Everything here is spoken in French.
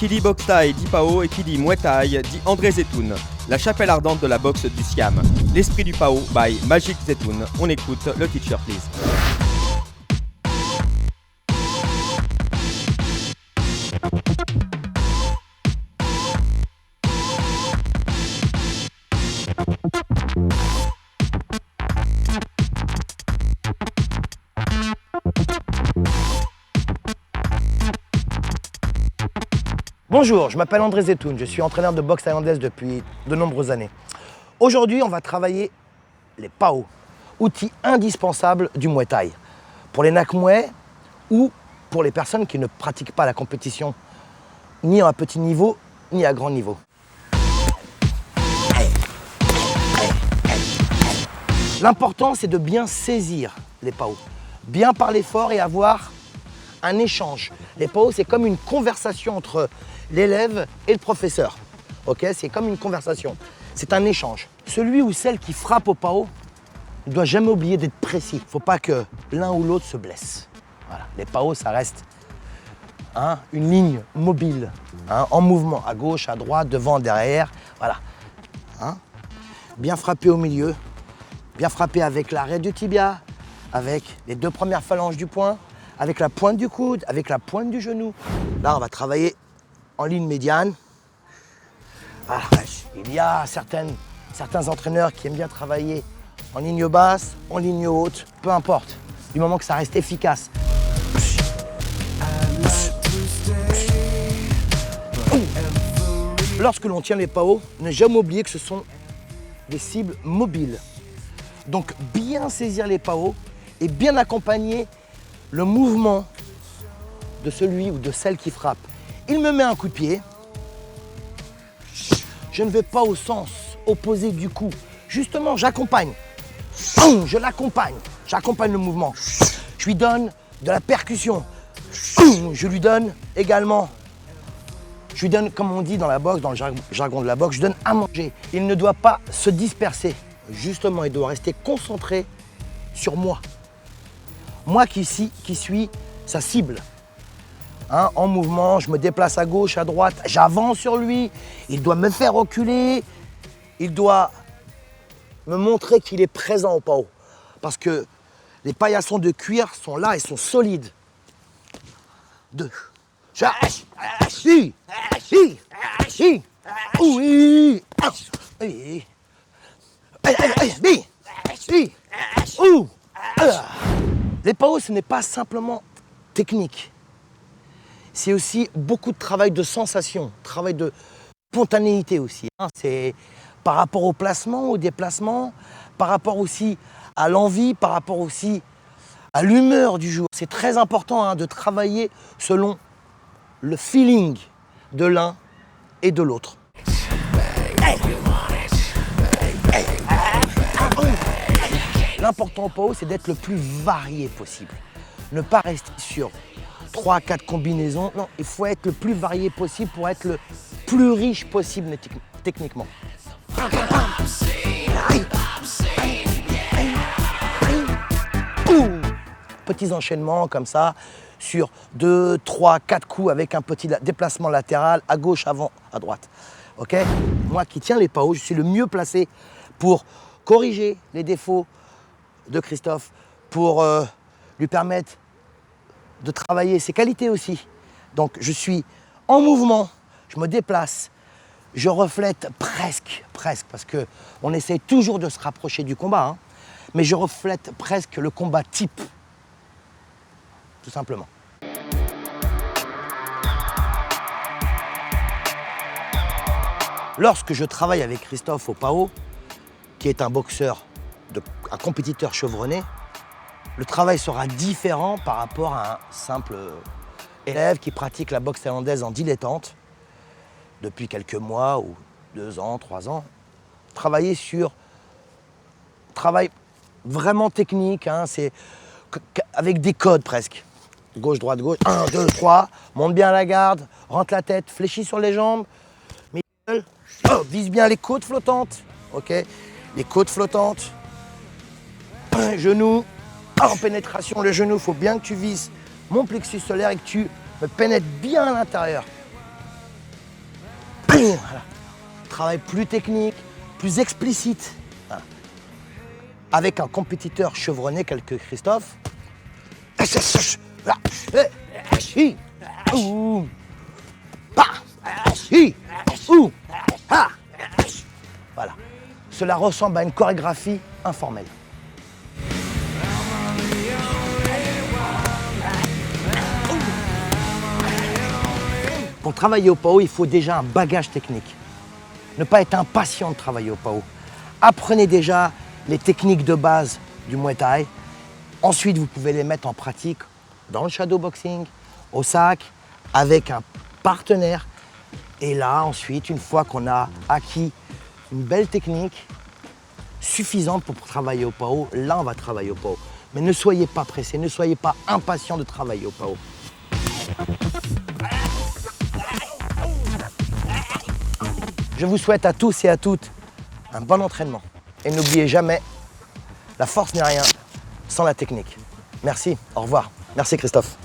Qui dit boxe thaï dit Pao et qui dit Muay Thai dit André Zetoun, la chapelle ardente de la boxe du Siam. L'esprit du Pao by Magic Zetoun. On écoute le teacher please. Bonjour, je m'appelle André Zetoun, je suis entraîneur de boxe thaïlandaise depuis de nombreuses années. Aujourd'hui, on va travailler les Pao, outils indispensables du Muay Thai. Pour les Nak Muay ou pour les personnes qui ne pratiquent pas la compétition, ni à petit niveau, ni à grand niveau. L'important, c'est de bien saisir les Pao, bien parler fort et avoir un échange. Les Pao, c'est comme une conversation entre l'élève et le professeur. Ok, c'est comme une conversation. C'est un échange. Celui ou celle qui frappe au Pao ne doit jamais oublier d'être précis. Il ne faut pas que l'un ou l'autre se blesse. Voilà. Les Pao, ça reste une ligne mobile, en mouvement, à gauche, à droite, devant, derrière. Voilà. Bien frapper au milieu, bien frapper avec l'arrêt du tibia, avec les deux premières phalanges du poing, avec la pointe du coude, avec la pointe du genou. Là, on va travailler en ligne médiane. Il y a certains entraîneurs qui aiment bien travailler en ligne basse, en ligne haute, peu importe, du moment que ça reste efficace. Lorsque l'on tient les Pao, ne jamais oublier que ce sont des cibles mobiles. Donc bien saisir les Pao et bien accompagner le mouvement de celui ou de celle qui frappe. Il me met un coup de pied. Je ne vais pas au sens opposé du coup. Justement, j'accompagne. Je l'accompagne. J'accompagne le mouvement. Je lui donne de la percussion. Je lui donne également, comme on dit dans la boxe, dans le jargon de la boxe, je donne à manger. Il ne doit pas se disperser. Justement, il doit rester concentré sur moi. Moi qui suis sa cible. En mouvement, je me déplace à gauche, à droite, j'avance sur lui, il doit me faire reculer, il doit me montrer qu'il est présent au Pao. Parce que les paillassons de cuir sont là, ils sont solides. Deux. Les Pao, ce n'est pas simplement technique. C'est aussi beaucoup de travail de sensation, travail de spontanéité aussi. C'est par rapport au placement, au déplacement, par rapport aussi à l'envie, par rapport aussi à l'humeur du jour. C'est très important de travailler selon le feeling de l'un et de l'autre. L'important au Pao, c'est d'être le plus varié possible. Ne pas rester sur 3 à 4 combinaisons. Non, il faut être le plus varié possible pour être le plus riche possible techniquement. Petits enchaînements comme ça, sur 2, 3, 4 coups avec un petit déplacement latéral, à gauche, avant, à droite. Ok ? Moi qui tiens les Pao, je suis le mieux placé pour corriger les défauts de Christophe, pour lui permettre de travailler ses qualités aussi. Donc je suis en mouvement, je me déplace, je reflète presque, parce qu'on essaie toujours de se rapprocher du combat, mais je reflète presque le combat type, tout simplement. Lorsque je travaille avec Christophe au Pao, qui est un boxeur, un compétiteur chevronné, le travail sera différent par rapport à un simple élève qui pratique la boxe thaïlandaise en dilettante depuis quelques mois ou 2 ans, 3 ans. Travail vraiment technique, c'est avec des codes presque. Gauche, droite, gauche, 1, 2, 3, monte bien la garde, rentre la tête, fléchis sur les jambes, vise bien les côtes flottantes, ok, les côtes flottantes, genou. En pénétration, le genou, il faut bien que tu vises mon plexus solaire et que tu me pénètres bien à l'intérieur. Voilà. Travail plus technique, plus explicite. Voilà. Avec un compétiteur chevronné tel que Christophe. Voilà. Cela ressemble à une chorégraphie informelle. Pour travailler au PAO, il faut déjà un bagage technique. Ne pas être impatient de travailler au PAO. Apprenez déjà les techniques de base du Muay Thai. Ensuite, vous pouvez les mettre en pratique dans le shadowboxing, au sac, avec un partenaire. Et là, ensuite, une fois qu'on a acquis une belle technique suffisante pour travailler au PAO, là, on va travailler au PAO. Mais ne soyez pas pressés, ne soyez pas impatients de travailler au PAO. Je vous souhaite à tous et à toutes un bon entraînement. Et n'oubliez jamais, la force n'est rien sans la technique. Merci, au revoir. Merci Christophe.